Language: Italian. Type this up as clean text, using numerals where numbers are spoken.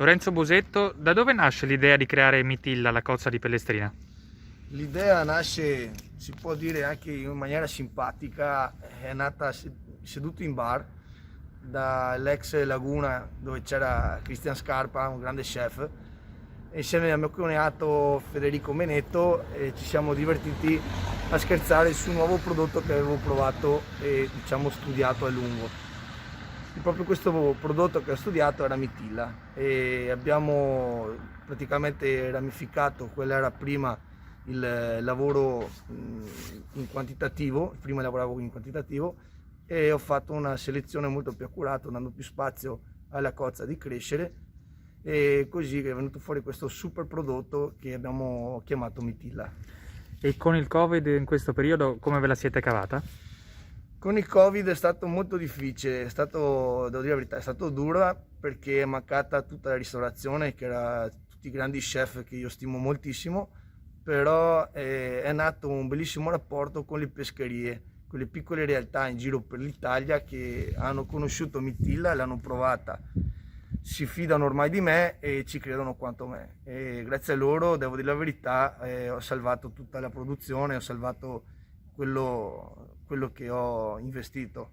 Lorenzo Busetto, da dove nasce l'idea di creare Mitilla, la cozza di Pellestrina? L'idea nasce, si può dire anche in maniera simpatica, è nata seduto in bar dall'ex Laguna dove c'era Cristian Scarpa, un grande chef, e insieme al mio cognato Federico Menetto ci siamo divertiti a scherzare sul nuovo prodotto che avevo provato e studiato a lungo. E proprio questo prodotto che ho studiato era Mitilla e abbiamo praticamente ramificato, quello era prima il lavoro in quantitativo, prima lavoravo in quantitativo e ho fatto una selezione molto più accurata, dando più spazio alla cozza di crescere, e così è venuto fuori questo super prodotto che abbiamo chiamato Mitilla. E con il Covid in questo periodo come ve la siete cavata? Con il Covid è stato molto difficile, devo dire la verità, è stato duro perché è mancata tutta la ristorazione, che era tutti i grandi chef che io stimo moltissimo, però è nato un bellissimo rapporto con le pescherie, con le piccole realtà in giro per l'Italia che hanno conosciuto Mitilla, l'hanno provata, si fidano ormai di me e ci credono quanto me. E grazie a loro, devo dire la verità, ho salvato tutta la produzione, ho salvato quello che ho investito.